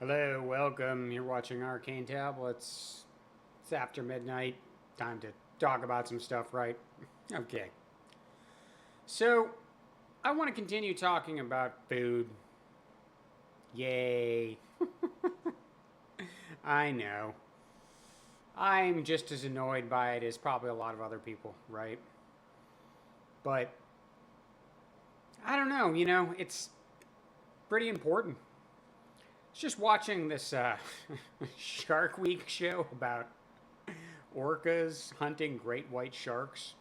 Hello, welcome. You're watching Arcane Tablets. It's after midnight. Time to talk about some stuff, right? Okay. So, I want to continue talking about food. Yay. I know. I'm just as annoyed by it as probably a lot of other people, right? But, I don't know, it's pretty important. I was just watching this Shark Week show about orcas hunting great white sharks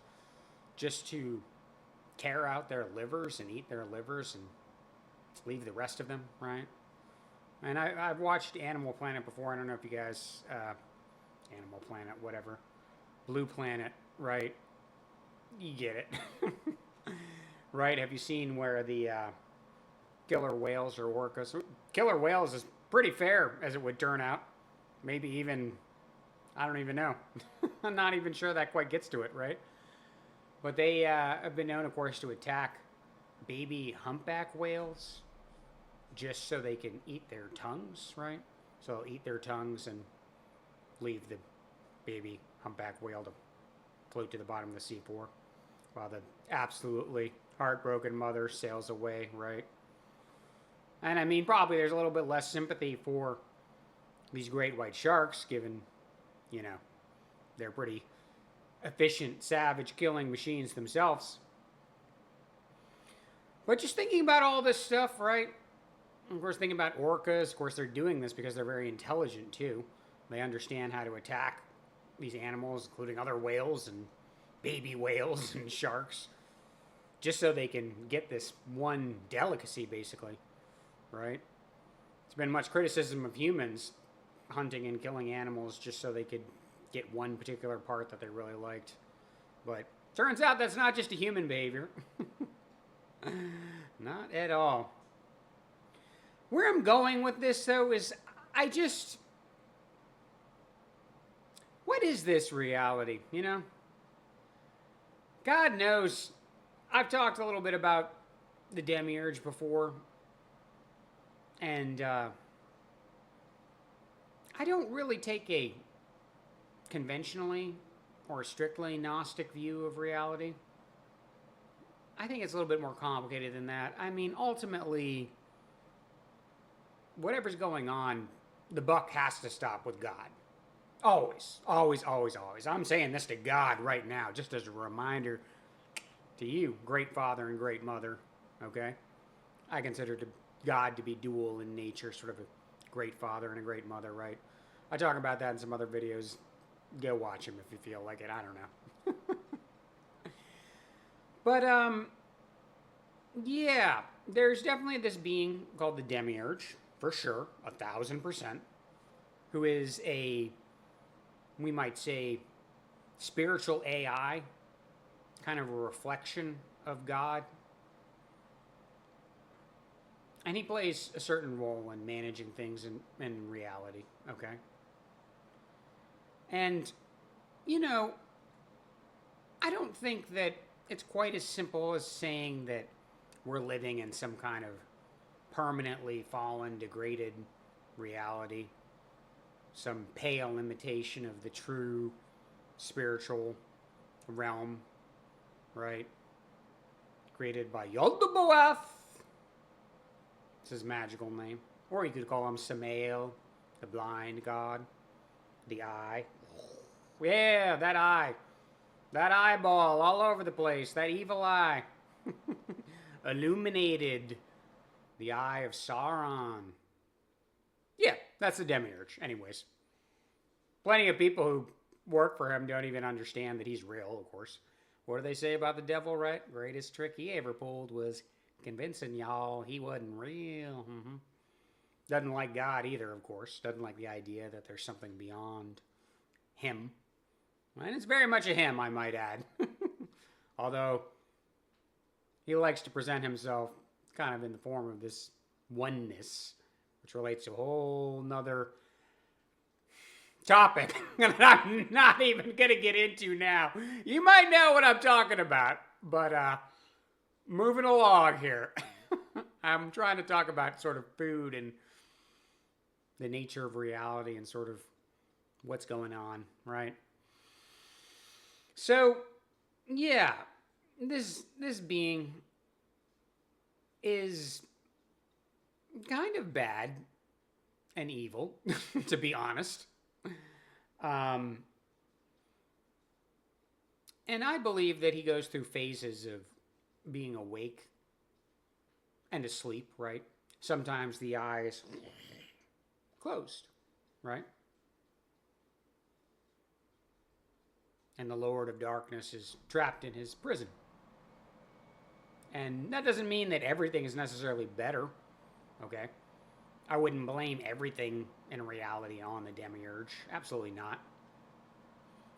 just to tear out their livers and eat their livers and leave the rest of them, right? And I've watched Animal Planet before. I don't know if you guys, Animal Planet, whatever. Blue Planet, right? You get it. Right? Have you seen where the killer whales or orcas? Killer whales is pretty fair, as it would turn out. Maybe even, I don't even know. I'm not even sure that quite gets to it, right? But they have been known, of course, to attack baby humpback whales just so they can eat their tongues, right? So they'll eat their tongues and leave the baby humpback whale to float to the bottom of the sea floor while the absolutely heartbroken mother sails away, right? And I mean, probably there's a little bit less sympathy for these great white sharks, given, they're pretty efficient, savage killing machines themselves. But just thinking about all this stuff, right? Of course, thinking about orcas, of course, they're doing this because they're very intelligent, too. They understand how to attack these animals, including other whales and baby whales and sharks, just so they can get this one delicacy, basically, right? There's been much criticism of humans hunting and killing animals just so they could get one particular part that they really liked. But turns out that's not just a human behavior. Not at all. Where I'm going with this, though, is what is this reality, God knows, I've talked a little bit about the demiurge before, and I don't really take a conventionally or strictly Gnostic view of reality. I think it's a little bit more complicated than that. I mean, ultimately, whatever's going on, the buck has to stop with God. Always, always, always, always. I'm saying this to God right now, just as a reminder to you, great father and great mother, okay? I consider God to be dual in nature, sort of a great father and a great mother, right? I talk about that in some other videos. Go watch them if you feel like it. I don't know. But, yeah, there's definitely this being called the demiurge, for sure, 1,000%, who is we might say, spiritual AI, kind of a reflection of God. And he plays a certain role in managing things in reality, okay? And, I don't think that it's quite as simple as saying that we're living in some kind of permanently fallen, degraded reality, some pale imitation of the true spiritual realm, right? Created by Yaldabaoth. It's his magical name. Or you could call him Samael, the blind god, the eye. Yeah, that eye. That eyeball all over the place. That evil eye. Illuminated. The eye of Sauron. Yeah, that's the demiurge. Anyways. Plenty of people who work for him don't even understand that he's real, of course. What do they say about the devil, right? Greatest trick he ever pulled was convincing y'all he wasn't real. Mm-hmm. Doesn't like God either, of course. Doesn't like the idea that there's something beyond him. And it's very much a him, I might add. Although, he likes to present himself kind of in the form of this oneness, which relates to a whole nother topic that I'm not even going to get into now. You might know what I'm talking about, but moving along here. I'm trying to talk about sort of food and the nature of reality and sort of what's going on, right? So, yeah, this being is kind of bad and evil, to be honest. And I believe that he goes through phases of being awake and asleep, right? Sometimes the eyes closed, right? And the Lord of Darkness is trapped in his prison. And that doesn't mean that everything is necessarily better, okay? I wouldn't blame everything in reality on the demiurge. Absolutely not.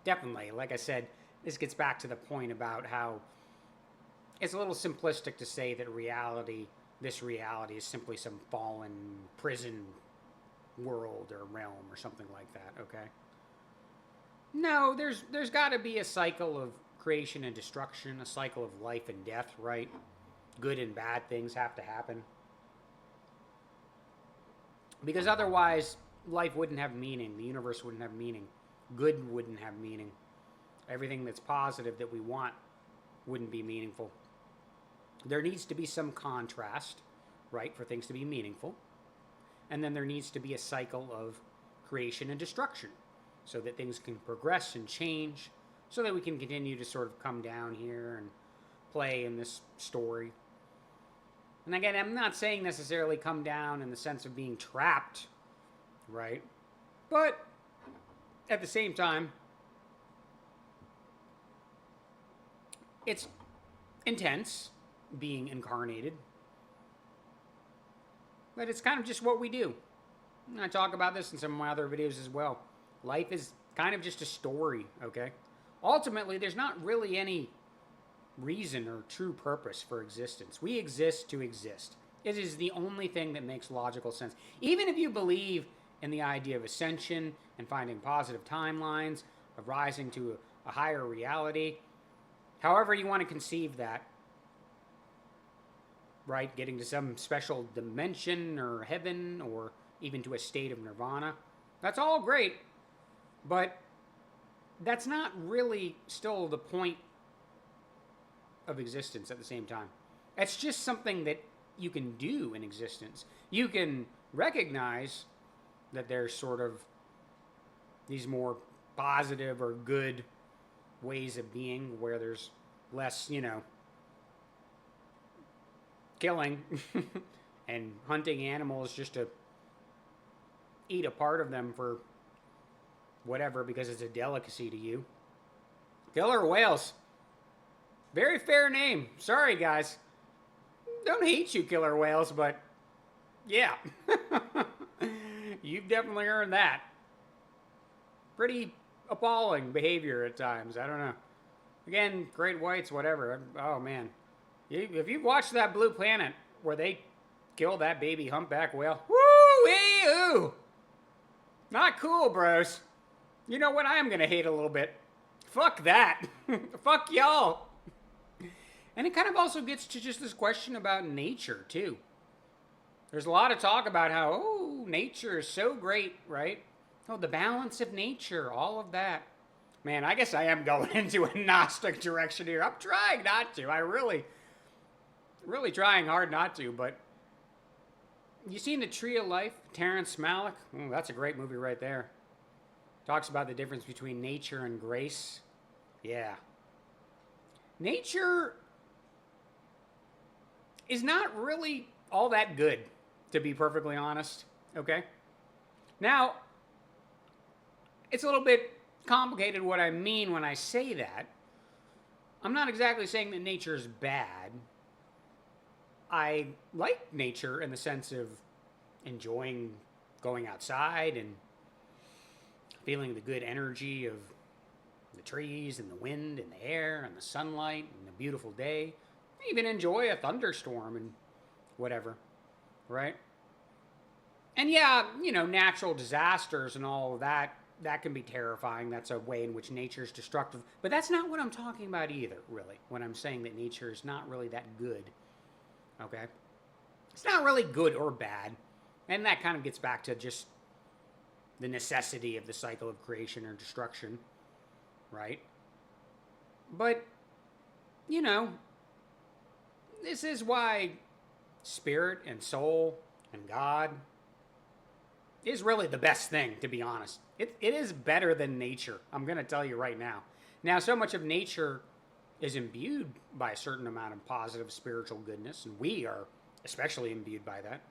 Definitely, like I said, this gets back to the point about how it's a little simplistic to say that this reality is simply some fallen prison world or realm or something like that, okay? No, there's got to be a cycle of creation and destruction, a cycle of life and death, right? Good and bad things have to happen. Because otherwise, life wouldn't have meaning. The universe wouldn't have meaning. Good wouldn't have meaning. Everything that's positive that we want wouldn't be meaningful. There needs to be some contrast, right, for things to be meaningful. And then there needs to be a cycle of creation and destruction so that things can progress and change, so that we can continue to sort of come down here and play in this story. And again, I'm not saying necessarily come down in the sense of being trapped, right? But at the same time, it's intense being incarnated. But it's kind of just what we do. And I talk about this in some of my other videos as well. Life is kind of just a story, okay? Ultimately, there's not really any reason or true purpose for existence. We exist to exist. It is the only thing that makes logical sense. Even if you believe in the idea of ascension and finding positive timelines, of rising to a higher reality, however you want to conceive that, right? Getting to some special dimension or heaven or even to a state of nirvana. That's all great, but that's not really still the point of existence at the same time. It's just something that you can do in existence. You can recognize that there's sort of these more positive or good ways of being where there's less, killing and hunting animals just to eat a part of them for whatever because it's a delicacy to you. Killer whales. Very fair name. Sorry, guys. Don't hate you, killer whales, but yeah. You've definitely earned that. Pretty appalling behavior at times. I don't know. Again, great whites, whatever. Oh, man. If you've watched that Blue Planet where they kill that baby humpback whale, woo-ee-oo! Not cool, bros. You know what? I am going to hate a little bit. Fuck that. Fuck y'all. And it kind of also gets to just this question about nature, too. There's a lot of talk about how, nature is so great, right? Oh, the balance of nature, all of that. Man, I guess I am going into a Gnostic direction here. I'm trying not to. I really trying hard not to, but you seen The Tree of Life, Terrence Malick? Oh, that's a great movie right there. Talks about the difference between nature and grace. Yeah. Nature is not really all that good, to be perfectly honest, okay? Now, it's a little bit complicated what I mean when I say that. I'm not exactly saying that nature is bad. I like nature in the sense of enjoying going outside and feeling the good energy of the trees and the wind and the air and the sunlight and the beautiful day. I even enjoy a thunderstorm and whatever, right? And yeah, natural disasters and all of that, that can be terrifying. That's a way in which nature is destructive. But that's not what I'm talking about either, really, when I'm saying that nature is not really that good. Okay? It's not really good or bad. And that kind of gets back to just the necessity of the cycle of creation or destruction, right? But, you know, this is why spirit and soul and God is really the best thing, to be honest. It is better than nature. I'm going to tell you right now. Now, so much of nature is imbued by a certain amount of positive spiritual goodness, and we are especially imbued by that.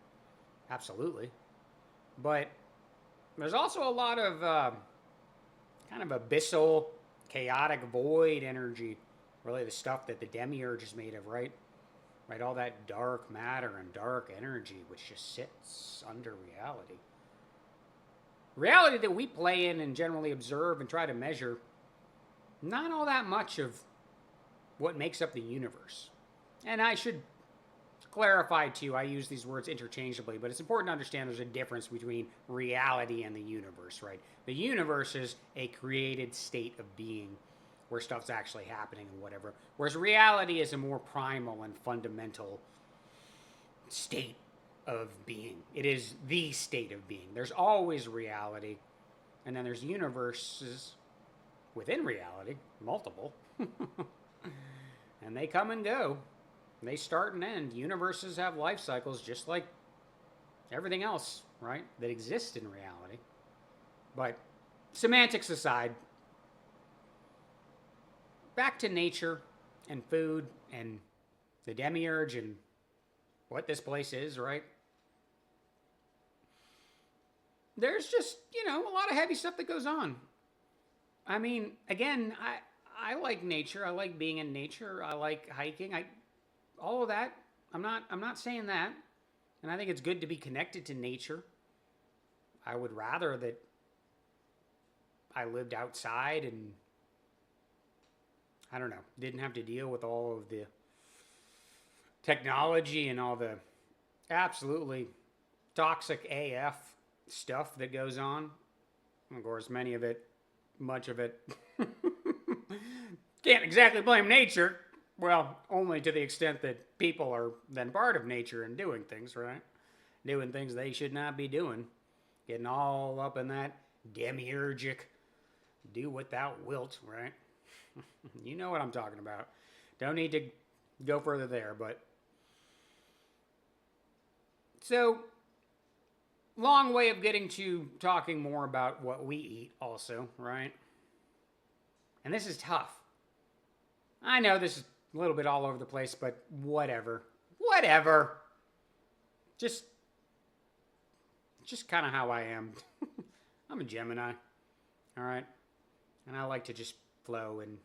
Absolutely. But there's also a lot of kind of abyssal, chaotic void energy, really the stuff that the demiurge is made of, right? Right, all that dark matter and dark energy which just sits under reality. Reality that we play in and generally observe and try to measure, not all that much of what makes up the universe. And I should clarify too, I use these words interchangeably, but it's important to understand there's a difference between reality and the universe, right? The universe is a created state of being where stuff's actually happening and whatever. Whereas reality is a more primal and fundamental state of being. It is the state of being. There's always reality, and then there's universes within reality, multiple, and they come and go. They start and end. Universes have life cycles just like everything else, right, that exists in reality. But semantics aside, back to nature and food and the demiurge and what this place is, right? There's just, a lot of heavy stuff that goes on. I mean, again, I like nature. I like being in nature. I like hiking. All of that. I'm not saying that. And I think it's good to be connected to nature. I would rather that I lived outside and, I don't know, didn't have to deal with all of the technology and all the absolutely toxic AF stuff that goes on. Of course, much of it, can't exactly blame nature. Well, only to the extent that people are then part of nature and doing things, right? Doing things they should not be doing. Getting all up in that demiurgic do what thou wilt, right? You know what I'm talking about. Don't need to go further there, but... So, long way of getting to talking more about what we eat also, right? And this is tough. I know this is a little bit all over the place, but whatever. Whatever. Just kind of how I am. I'm a Gemini, all right? And I like to just flow and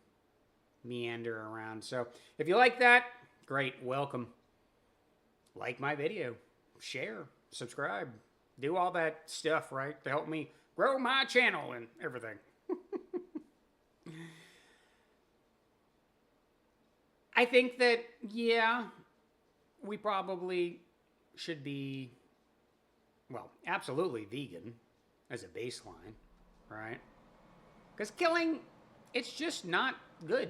meander around. So if you like that, great, welcome. Like my video, share, subscribe, do all that stuff, right, to help me grow my channel and everything. I think that, yeah, we probably should be, well, absolutely vegan as a baseline, right? Because killing, it's just not good.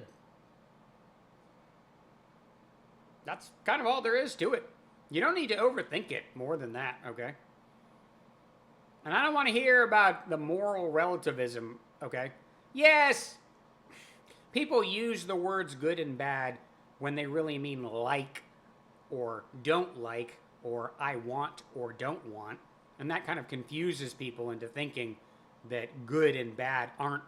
That's kind of all there is to it. You don't need to overthink it more than that, okay? And I don't want to hear about the moral relativism, okay? Yes, people use the words good and bad when they really mean like or don't like or I want or don't want. And that kind of confuses people into thinking that good and bad aren't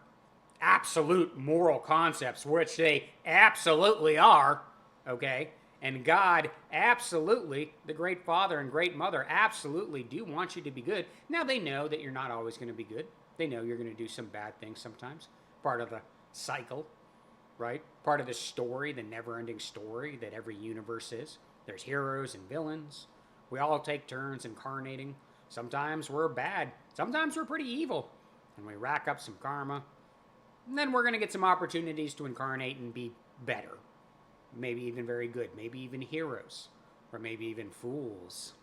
absolute moral concepts, which they absolutely are, okay? And God absolutely, the great father and great mother, absolutely do want you to be good. Now, they know that you're not always going to be good. They know you're going to do some bad things sometimes. Part of the cycle, right? Part of the story, the never-ending story that every universe is. There's heroes and villains. We all take turns incarnating. Sometimes we're bad. Sometimes we're pretty evil. And we rack up some karma. And then we're going to get some opportunities to incarnate and be better. Maybe even very good. Maybe even heroes. Or maybe even fools.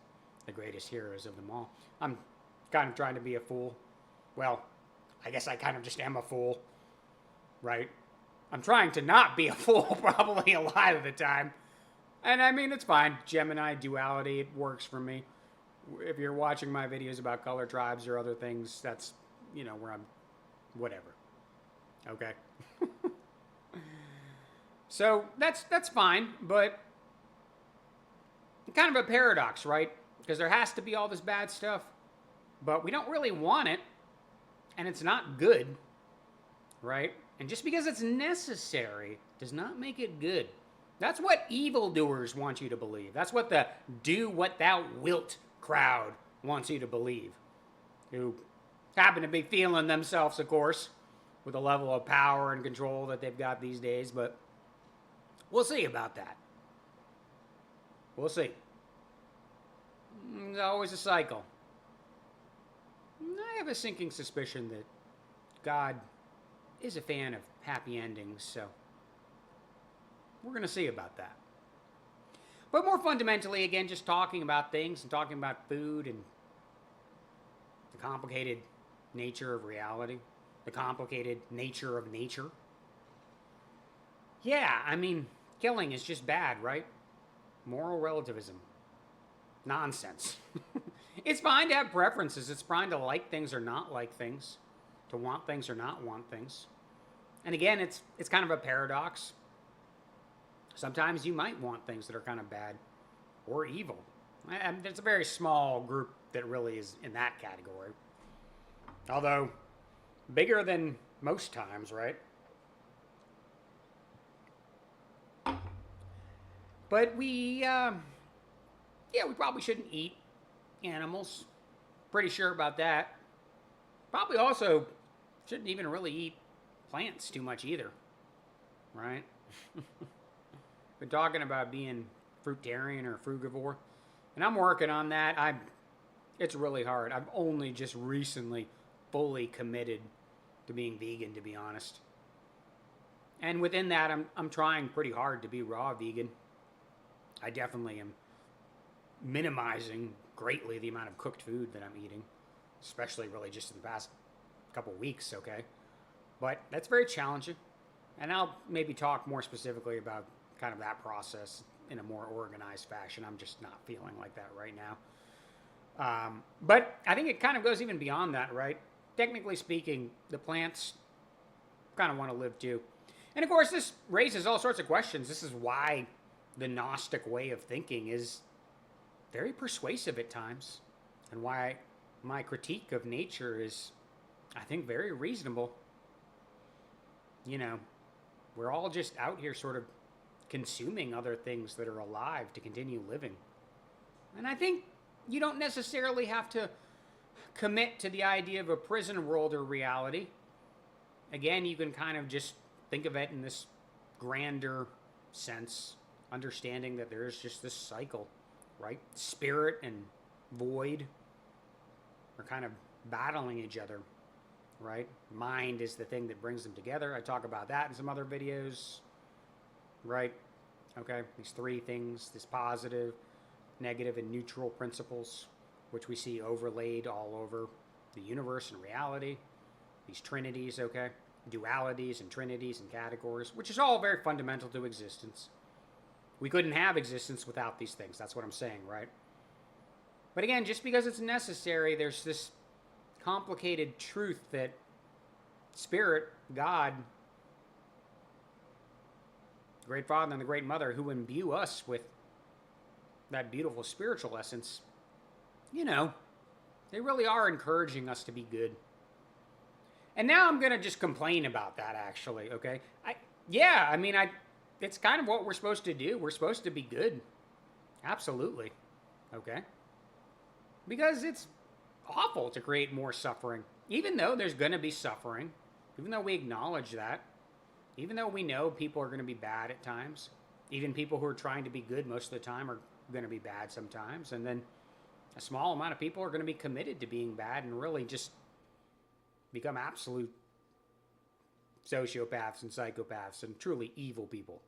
The greatest heroes of them all. I'm kind of trying to be a fool. Well, I guess I kind of just am a fool. Right? I'm trying to not be a fool probably a lot of the time. And I mean, it's fine. Gemini duality, it works for me. If you're watching my videos about color tribes or other things, that's where I'm, whatever. Okay. So that's fine, but kind of a paradox, right? Because there has to be all this bad stuff, but we don't really want it, and it's not good, right? And just because it's necessary does not make it good. That's what evildoers want you to believe. That's what the do what thou wilt crowd wants you to believe. Who happen to be feeling themselves, of course, with the level of power and control that they've got these days, but we'll see about that. We'll see. There's always a cycle. I have a sinking suspicion that God is a fan of happy endings, so we're going to see about that. But more fundamentally, again, just talking about things and talking about food and the complicated nature of reality, the complicated nature of nature. Yeah, I mean, killing is just bad, right? Moral relativism. Nonsense. It's fine to have preferences. It's fine to like things or not like things, to want things or not want things. And again, it's kind of a paradox. Sometimes you might want things that are kind of bad or evil. And there's a very small group that really is in that category. Although, bigger than most times, right? But we probably shouldn't eat animals. Pretty sure about that. Probably also shouldn't even really eat plants too much either, right? Been talking about being fruitarian or frugivore, and I'm working on that. It's really hard. I've only just recently fully committed to being vegan, to be honest. And within that, I'm trying pretty hard to be raw vegan. I definitely am minimizing greatly the amount of cooked food that I'm eating, especially really just in the past couple weeks, okay? But that's very challenging, and I'll maybe talk more specifically about kind of that process in a more organized fashion. I'm just not feeling like that right now. But I think it kind of goes even beyond that, right? Technically speaking, the plants kind of want to live too. And of course, this raises all sorts of questions. This is why the Gnostic way of thinking is very persuasive at times, and why my critique of nature is, I think, very reasonable. We're all just out here sort of consuming other things that are alive to continue living. And I think you don't necessarily have to commit to the idea of a prison world or reality. Again, you can kind of just think of it in this grander sense, understanding that there is just this cycle, right? Spirit and void are kind of battling each other, right? Mind is the thing that brings them together. I talk about that in some other videos, right? Okay, these three things, this positive, negative, and neutral principles, which we see overlaid all over the universe and reality. These trinities, okay? Dualities and trinities and categories, which is all very fundamental to existence. We couldn't have existence without these things. That's what I'm saying, right? But again, just because it's necessary, there's this complicated truth that Spirit, God, the Great Father and the Great Mother, who imbue us with that beautiful spiritual essence, they really are encouraging us to be good. And now I'm going to just complain about that, actually, okay? It's kind of what we're supposed to do. We're supposed to be good. Absolutely. Okay? Because it's awful to create more suffering. Even though there's going to be suffering, even though we acknowledge that, even though we know people are going to be bad at times, even people who are trying to be good most of the time are going to be bad sometimes, and then a small amount of people are going to be committed to being bad and really just become absolute sociopaths and psychopaths and truly evil people.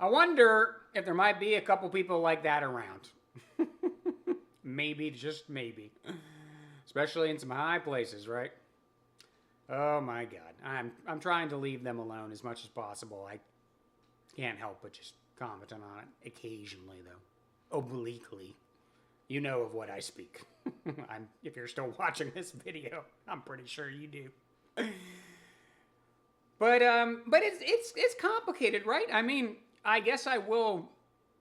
I wonder if there might be a couple people like that around. Maybe, just maybe. Especially in some high places, right? Oh my God. I'm trying to leave them alone as much as possible. I can't help but just comment on it occasionally, though. Obliquely. You know of what I speak. If you're still watching this video, I'm pretty sure you do. But it's complicated, right? I mean, I guess I will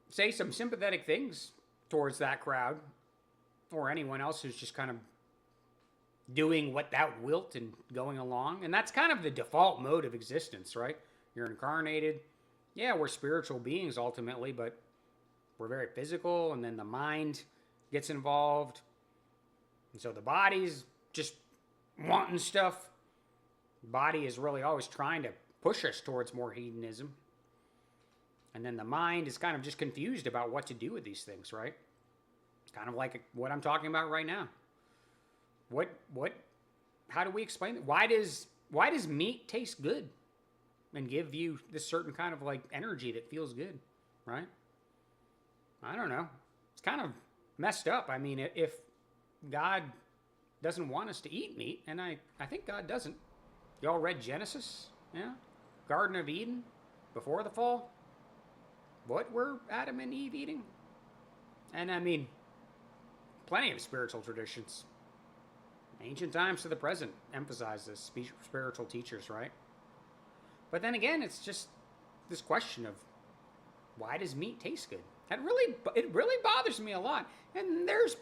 say some sympathetic things towards that crowd or anyone else who's just kind of doing without wilt and going along. And that's kind of the default mode of existence, right? You're incarnated. Yeah, we're spiritual beings ultimately, but we're very physical, and then the mind gets involved. And so the body's just wanting stuff. The body is really always trying to push us towards more hedonism. And then the mind is kind of just confused about what to do with these things, right? Kind of like what I'm talking about right now. How do we explain it? Why does meat taste good and give you this certain kind of like energy that feels good, right? I don't know. It's kind of messed up. I mean, if God doesn't want us to eat meat, and I think God doesn't. Y'all read Genesis? Yeah? Garden of Eden? Before the fall? What were Adam and Eve eating? And I mean, plenty of spiritual traditions. Ancient times to the present emphasize this, spiritual teachers, right? But then again, it's just this question of why does meat taste good? It really bothers me a lot. And there's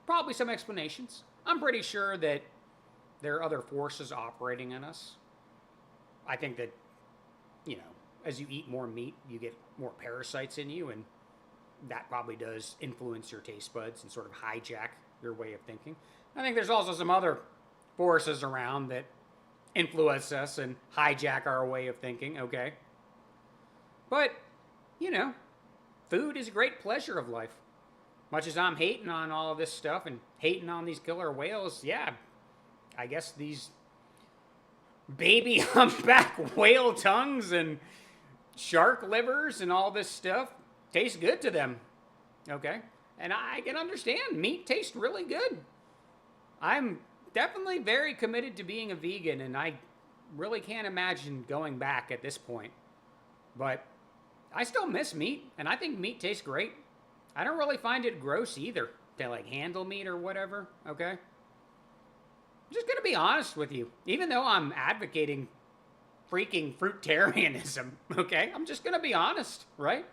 probably some explanations. I'm pretty sure that there are other forces operating in us. I think that, as you eat more meat, you get more parasites in you, and that probably does influence your taste buds and sort of hijack your way of thinking. I think there's also some other forces around that influence us and hijack our way of thinking, okay? But, food is a great pleasure of life. Much as I'm hating on all of this stuff and hating on these killer whales, yeah, I guess these baby humpback whale tongues and shark livers and all this stuff taste good to them, okay? And I can understand meat tastes really good. I'm definitely very committed to being a vegan, and I really can't imagine going back at this point. But I still miss meat, and I think meat tastes great. I don't really find it gross either to like handle meat or whatever, okay? I'm just gonna be honest with you. Even though I'm advocating freaking fruitarianism, okay? I'm just gonna be honest, right?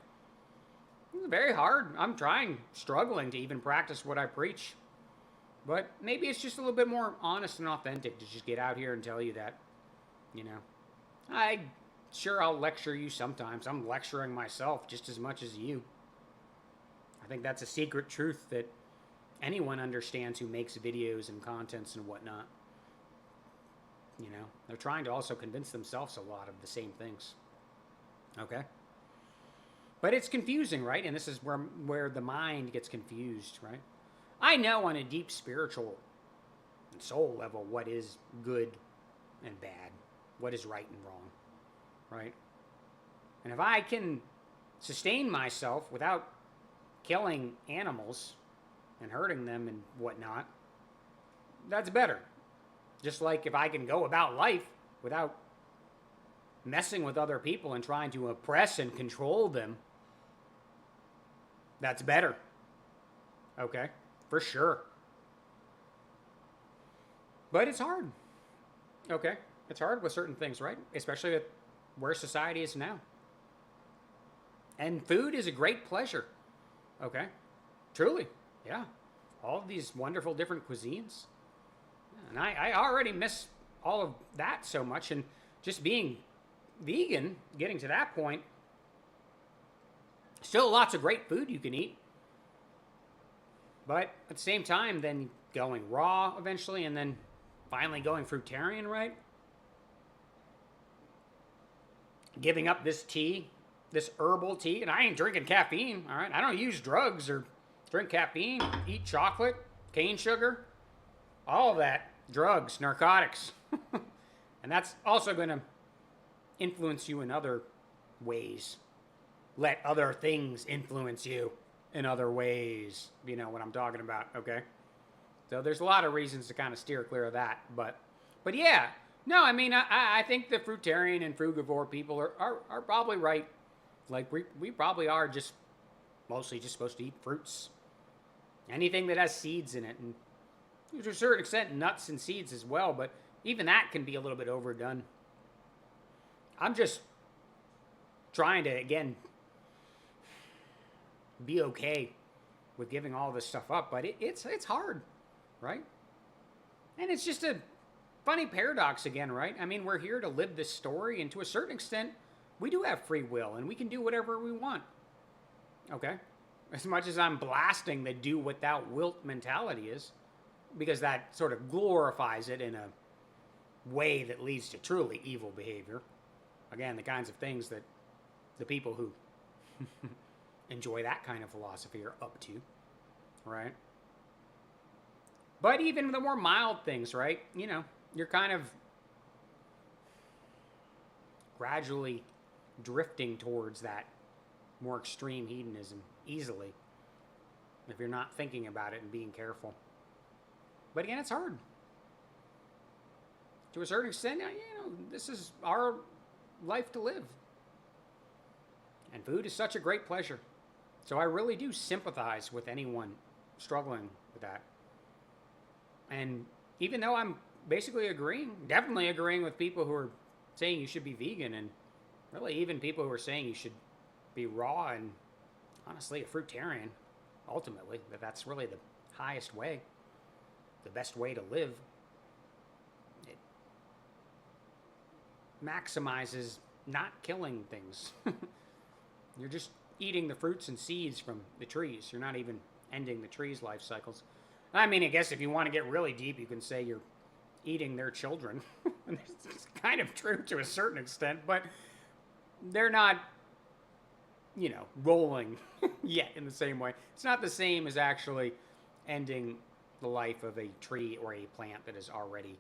It's very hard. I'm struggling to even practice what I preach. But maybe it's just a little bit more honest and authentic to just get out here and tell you that, I'll lecture you sometimes. I'm lecturing myself just as much as you. I think that's a secret truth that anyone understands who makes videos and contents and whatnot. They're trying to also convince themselves a lot of the same things. Okay? But it's confusing, right? And this is where the mind gets confused, right? I know on a deep spiritual and soul level what is good and bad, what is right and wrong, right? And if I can sustain myself without killing animals and hurting them and whatnot, that's better. Just like if I can go about life without messing with other people and trying to oppress and control them, that's better. Okay? For sure. But it's hard. Okay? It's hard with certain things, right? Especially with where society is now. And food is a great pleasure. Okay? Truly. Yeah. All of these wonderful different cuisines. And I already miss all of that so much. And just being vegan, getting to that point, still lots of great food you can eat. But at the same time, then going raw eventually, and then finally going fruitarian, right? Giving up this tea, this herbal tea, and I ain't drinking caffeine, all right? I don't use drugs or drink caffeine, eat chocolate, cane sugar, all of that, drugs, narcotics. And that's also going to influence you in other ways. Let other things influence you in other ways. You know what I'm talking about, okay? So there's a lot of reasons to kind of steer clear of that. But yeah, no, I mean, I think the fruitarian and frugivore people are probably right. Like, we probably are just mostly just supposed to eat fruits Anything that has seeds in it, and to a certain extent, nuts and seeds as well, but even that can be a little bit overdone. I'm just trying to, again, be okay with giving all this stuff up, but it's hard, right? And it's just a funny paradox again, right? I mean, we're here to live this story, and to a certain extent, we do have free will, and we can do whatever we want. Okay? As much as I'm blasting the do without wilt mentality is, because that sort of glorifies it in a way that leads to truly evil behavior. Again, the kinds of things that the people who enjoy that kind of philosophy are up to, right? But even the more mild things, right? You know, you're kind of gradually drifting towards that more extreme hedonism easily if you're not thinking about it and being careful. But again, it's hard. To a certain extent, you know, this is our life to live. And food is such a great pleasure. So I really do sympathize with anyone struggling with that. And even though I'm basically definitely agreeing with people who are saying you should be vegan, and really even people who are saying you should be raw and honestly a fruitarian, ultimately, that's really the highest way, the best way to live. It maximizes not killing things. You're just eating the fruits and seeds from the trees. You're not even ending the trees' life cycles. I mean, I guess if you want to get really deep, you can say you're eating their children. It's kind of true to a certain extent, but they're not, you know, rolling yet in the same way. It's not the same as actually ending the life of a tree or a plant that is already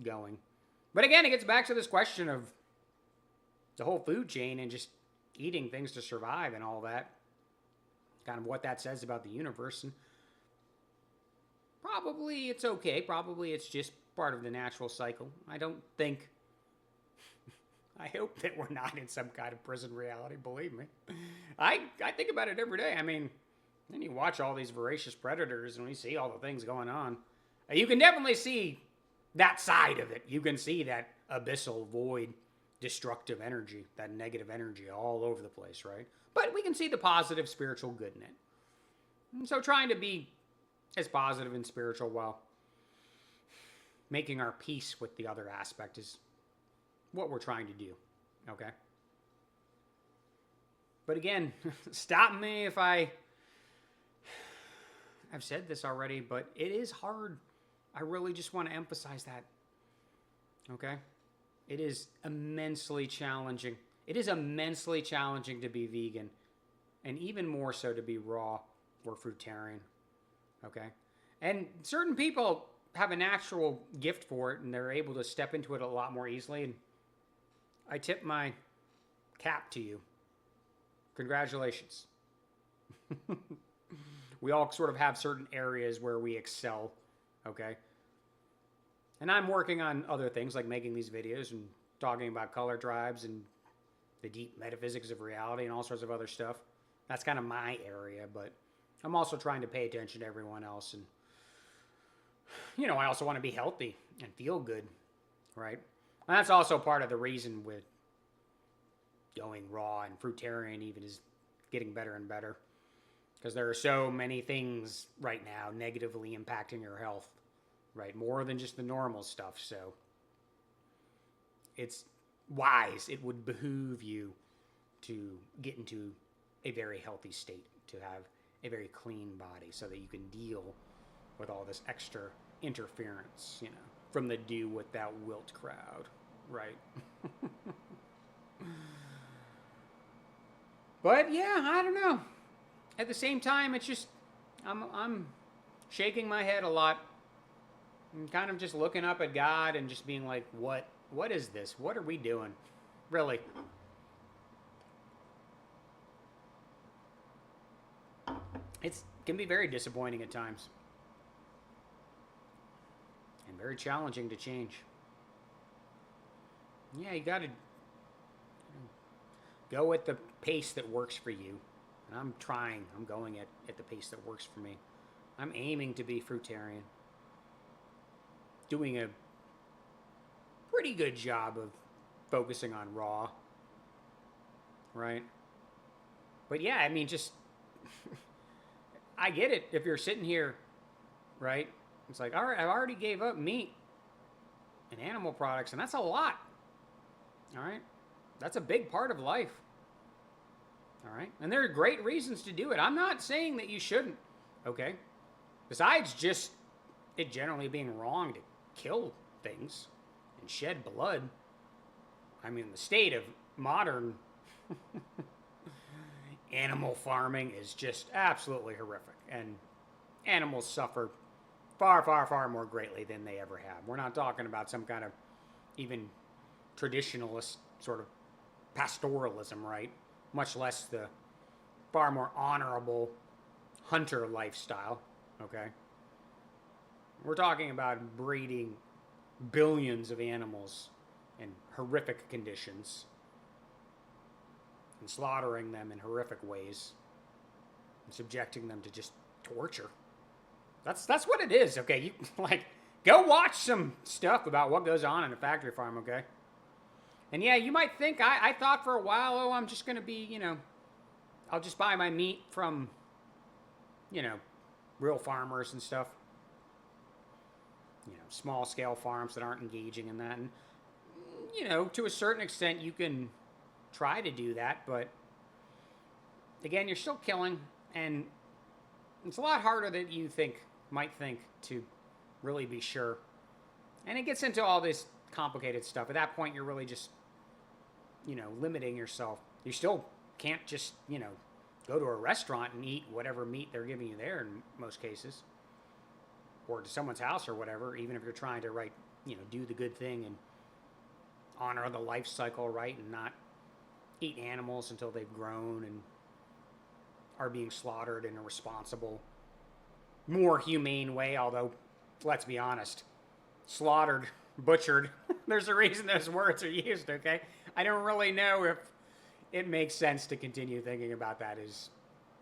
going. But again, it gets back to this question of the whole food chain and just eating things to survive and all that. Kind of what that says about the universe. And probably it's okay. Probably it's just part of the natural cycle. I don't think... I hope that we're not in some kind of prison reality, believe me. I think about it every day. I mean, then you watch all these voracious predators and we see all the things going on. You can definitely see that side of it. You can see that abyssal void, destructive energy, that negative energy all over the place, right? But we can see the positive spiritual good in it. And so trying to be as positive and spiritual while making our peace with the other aspect is what we're trying to do, okay? But again, stop me if I've said this already, but it is hard. I really just want to emphasize that, okay? It is immensely challenging. It is immensely challenging to be vegan, and even more so to be raw or fruitarian, okay? And certain people have a natural gift for it, and they're able to step into it a lot more easily, and I tip my cap to you. Congratulations. We all sort of have certain areas where we excel, okay? And I'm working on other things like making these videos and talking about color tribes and the deep metaphysics of reality and all sorts of other stuff. That's kind of my area, but I'm also trying to pay attention to everyone else. And, you know, I also want to be healthy and feel good, right? And that's also part of the reason with going raw and fruitarian even is getting better and better. Because there are so many things right now negatively impacting your health, right? More than just the normal stuff. So it's wise. It would behoove you to get into a very healthy state, to have a very clean body so that you can deal with all this extra interference, you know, from the do without wilt crowd, right? But yeah, I don't know. At the same time, it's just I'm shaking my head a lot. I'm kind of just looking up at God and just being like, what is this? What are we doing? Really? It can be very disappointing at times. And very challenging to change. Yeah, you gotta go at the pace that works for you. And I'm trying. I'm going at the pace that works for me. I'm aiming to be fruitarian. Doing a pretty good job of focusing on raw, right? But yeah, I mean, just, I get it. If you're sitting here, right? It's like, all right, I've already gave up meat and animal products, and that's a lot. All right? That's a big part of life. All right? And there are great reasons to do it. I'm not saying that you shouldn't, okay? Besides just it generally being wrong to kill things and shed blood. I mean, the state of modern animal farming is just absolutely horrific. And animals suffer far, far, far more greatly than they ever have. We're not talking about some kind of even traditionalist sort of pastoralism, right? Much less the far more honorable hunter lifestyle, okay? We're talking about breeding billions of animals in horrific conditions and slaughtering them in horrific ways and subjecting them to just torture. That's what it is, okay? You like go watch some stuff about what goes on in a factory farm, okay? And yeah, you might think I thought for a while, oh, I'm just gonna be, I'll just buy my meat from, real farmers and stuff. Small scale farms that aren't engaging in that. And, to a certain extent, you can try to do that, but again, you're still killing, and it's a lot harder than you might think to really be sure. And it gets into all this complicated stuff. At that point, you're really just, limiting yourself. You still can't just, go to a restaurant and eat whatever meat they're giving you there in most cases. Or to someone's house or whatever, even if you're trying to, do the good thing and honor the life cycle, right, and not eat animals until they've grown and are being slaughtered in a responsible, more humane way, although, let's be honest, slaughtered, butchered, there's a reason those words are used, okay? I don't really know if it makes sense to continue thinking about that as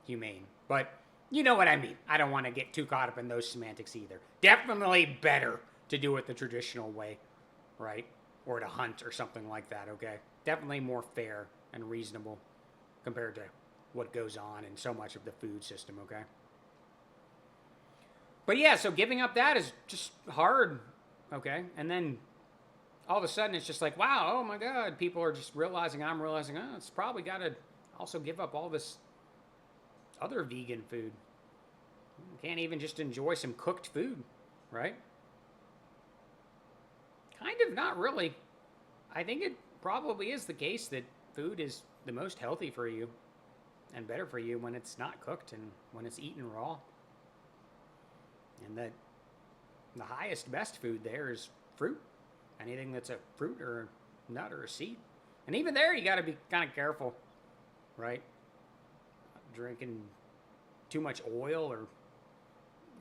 humane, but you know what I mean. I don't want to get too caught up in those semantics either. Definitely better to do it the traditional way, right? Or to hunt or something like that, okay? Definitely more fair and reasonable compared to what goes on in so much of the food system, okay? But yeah, so giving up that is just hard, okay? And then all of a sudden it's just like, wow, oh my God, people are just realizing, I'm realizing, oh, it's probably got to also give up all this other vegan food. You can't even just enjoy some cooked food, right? Kind of not really. I think it probably is the case that food is the most healthy for you and better for you when it's not cooked and when it's eaten raw. And that the highest, best food there is fruit. Anything that's a fruit or a nut or a seed. And even there, you got to be kind of careful, right? Drinking too much oil or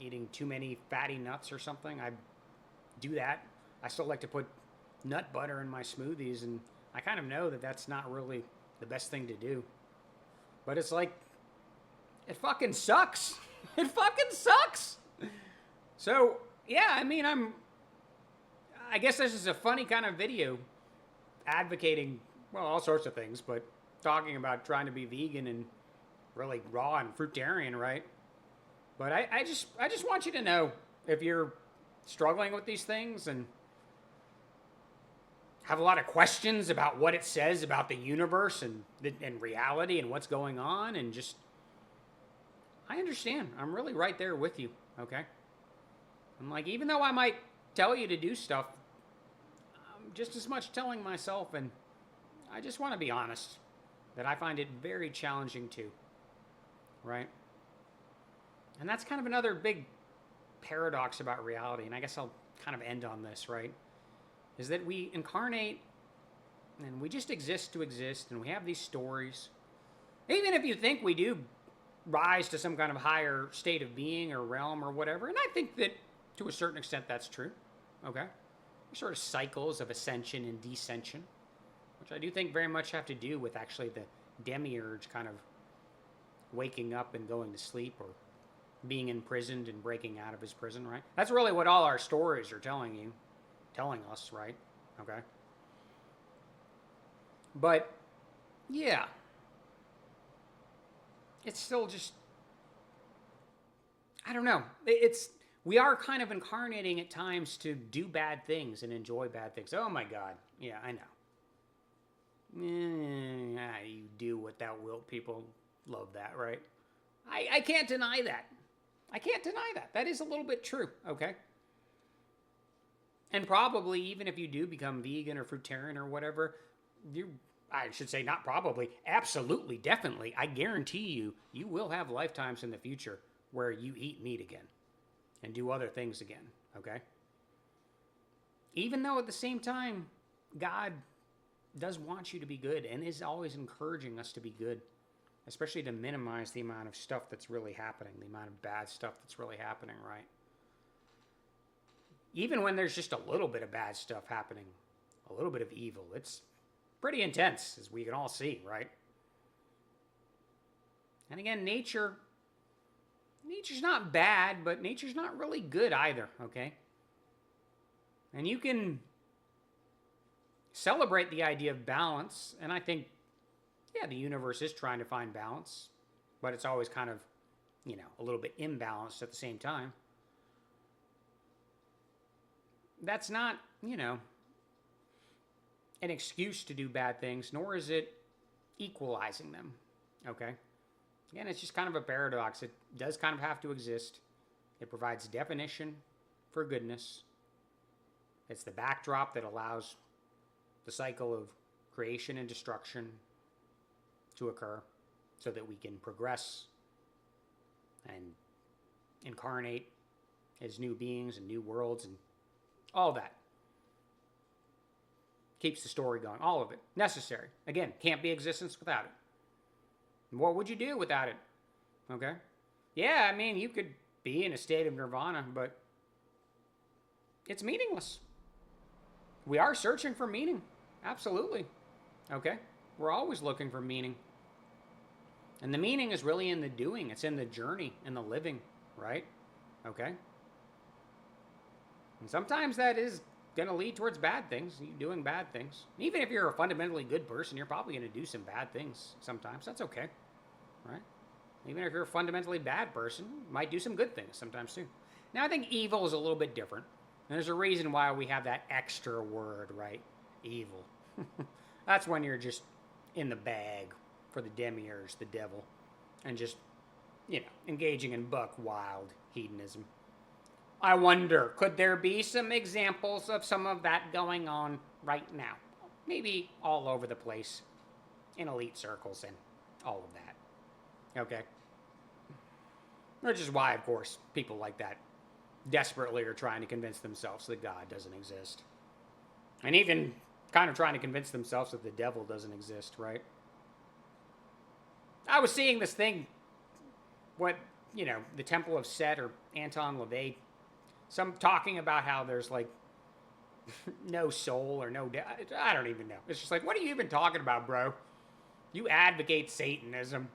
eating too many fatty nuts or something. I do that. I still like to put nut butter in my smoothies, and I kind of know that that's not really the best thing to do. But it's like, it fucking sucks. It fucking sucks. So, yeah, I mean, I guess this is a funny kind of video advocating, well, all sorts of things, but talking about trying to be vegan and really raw and fruitarian, right? But I just want you to know, if you're struggling with these things and have a lot of questions about what it says about the universe and reality and what's going on, and just, I understand. I'm really right there with you, okay? I'm like, even though I might tell you to do stuff, I'm just as much telling myself, and I just want to be honest, that I find it very challenging too, right? And that's kind of another big paradox about reality, and I guess I'll kind of end on this, right? Is that we incarnate and we just exist to exist, and we have these stories. Even if you think we do rise to some kind of higher state of being or realm or whatever, and I think that to a certain extent that's true, okay? Sort of cycles of ascension and descension, which I do think very much have to do with actually the demiurge kind of waking up and going to sleep, or being imprisoned and breaking out of his prison, right? That's really what all our stories are telling us, right? Okay. But yeah, it's still just, I don't know. We are kind of incarnating at times to do bad things and enjoy bad things. Oh my God. Yeah, I know. You do what thou wilt. People love that, right? I can't deny that. I can't deny that. That is a little bit true, okay? And probably, even if you do become vegan or fruitarian or whatever, I should say not probably, absolutely, definitely, I guarantee you, you will have lifetimes in the future where you eat meat again and do other things again, okay? Even though at the same time, God does want you to be good and is always encouraging us to be good, especially to minimize the amount of stuff that's really happening, the amount of bad stuff that's really happening, right? Even when there's just a little bit of bad stuff happening, a little bit of evil, it's pretty intense, as we can all see, right? And again, nature's not bad, but nature's not really good either, okay? And you can celebrate the idea of balance, and I think, yeah, the universe is trying to find balance, but it's always kind of, a little bit imbalanced at the same time. That's not, an excuse to do bad things, nor is it equalizing them, okay? Again, it's just kind of a paradox. It does kind of have to exist. It provides definition for goodness. It's the backdrop that allows the cycle of creation and destruction to occur so that we can progress and incarnate as new beings and new worlds and all that. Keeps the story going. All of it. Necessary. Again, can't be existence without it. What would you do without it? Okay? Yeah, I mean, you could be in a state of nirvana, but it's meaningless. We are searching for meaning. Absolutely. Okay? We're always looking for meaning. And the meaning is really in the doing. It's in the journey, in the living, right? Okay? And sometimes that is going to lead towards bad things, you doing bad things. Even if you're a fundamentally good person, you're probably going to do some bad things sometimes. That's okay, right? Even if you're a fundamentally bad person, you might do some good things sometimes too. Now, I think evil is a little bit different. And there's a reason why we have that extra word, right? Evil. That's when you're just in the bag for the demiurge, the devil, and just, engaging in buck wild hedonism. I wonder, could there be some examples of some of that going on right now? Maybe all over the place, in elite circles and all of that. Okay? Which is why, of course, people like that desperately are trying to convince themselves that God doesn't exist. And even kind of trying to convince themselves that the devil doesn't exist, right? I was seeing this thing, the Temple of Set or Anton LaVey, some talking about how there's like no soul or no I don't even know. It's just like, what are you even talking about, bro? You advocate Satanism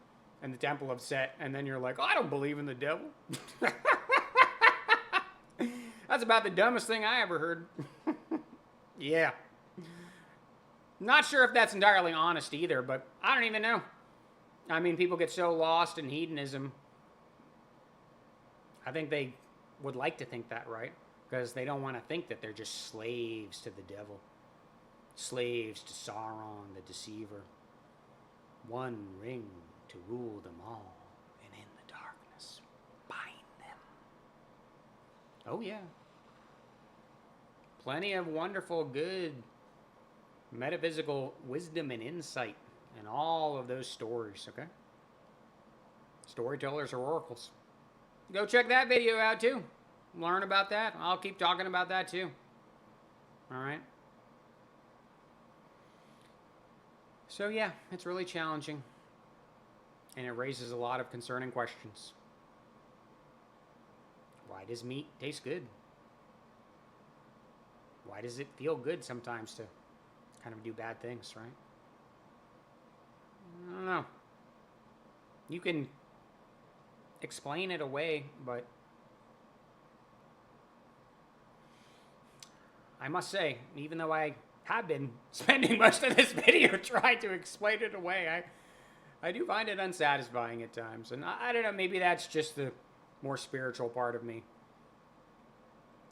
and the Temple of Set, and then you're like, I don't believe in the devil. That's about the dumbest thing I ever heard. Yeah. Not sure if that's entirely honest either, but I don't even know. I mean, people get so lost in hedonism. I think they would like to think that, right? Because they don't want to think that they're just slaves to the devil. Slaves to Sauron, the deceiver. One ring to rule them all, and in the darkness, bind them. Oh, yeah. Plenty of wonderful, good metaphysical wisdom and insight in all of those stories, okay? Storytellers are oracles. Go check that video out too. Learn about that. I'll keep talking about that too. All right. So yeah, it's really challenging. And it raises a lot of concerning questions. Why does meat taste good? Why does it feel good sometimes to kind of do bad things, right? I don't know. You can explain it away, but I must say, even though I have been spending most of this video trying to explain it away, I do find it unsatisfying at times. And I don't know, maybe that's just the more spiritual part of me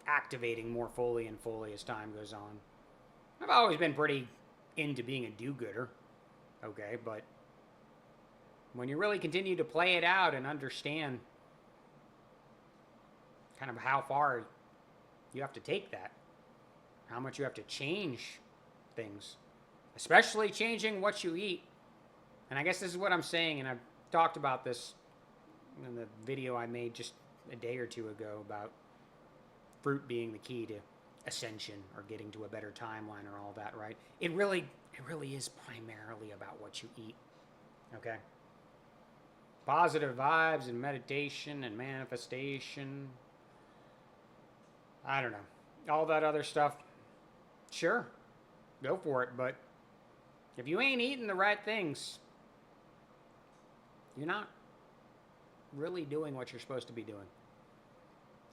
activating more fully and fully as time goes on. I've always been pretty into being a do-gooder, okay, but when you really continue to play it out and understand kind of how far you have to take that, how much you have to change things, especially changing what you eat. And I guess this is what I'm saying, and I've talked about this in the video I made just a day or two ago about fruit being the key to ascension or getting to a better timeline or all that, right? It really is primarily about what you eat, okay? Positive vibes and meditation and manifestation. I don't know. All that other stuff, sure, go for it. But if you ain't eating the right things, you're not really doing what you're supposed to be doing.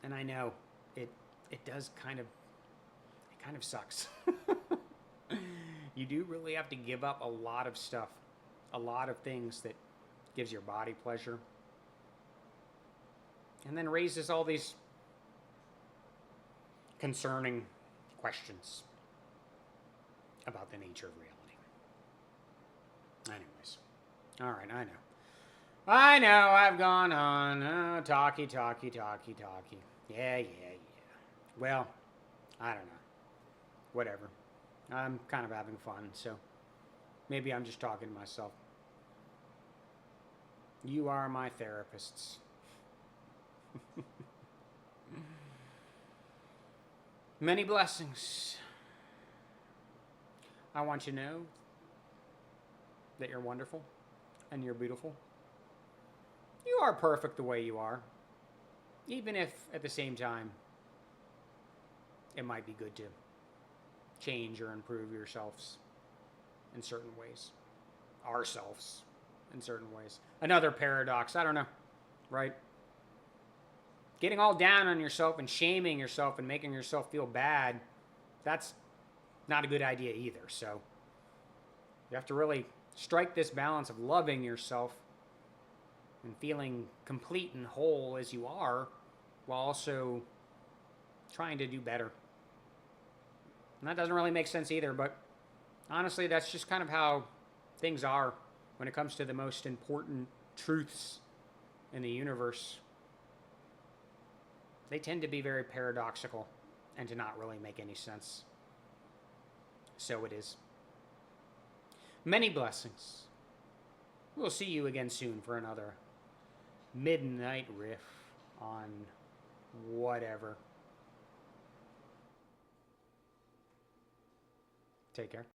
And I know it does kind of sucks. You do really have to give up a lot of stuff, a lot of things that gives your body pleasure, and then raises all these concerning questions about the nature of reality. Anyways, all right, I know, I've gone on, talky. Yeah. Well, I don't know. Whatever. I'm kind of having fun, so maybe I'm just talking to myself. You are my therapists. Many blessings. I want you to know that you're wonderful and you're beautiful. You are perfect the way you are, even if at the same time it might be good to change or improve yourselves in certain ways, ourselves in certain ways. Another paradox, I don't know, right? Getting all down on yourself and shaming yourself and making yourself feel bad, that's not a good idea either. So you have to really strike this balance of loving yourself and feeling complete and whole as you are, while also trying to do better. And that doesn't really make sense either, but honestly, that's just kind of how things are when it comes to the most important truths in the universe. They tend to be very paradoxical and to not really make any sense. So it is. Many blessings. We'll see you again soon for another midnight riff on whatever. Take care.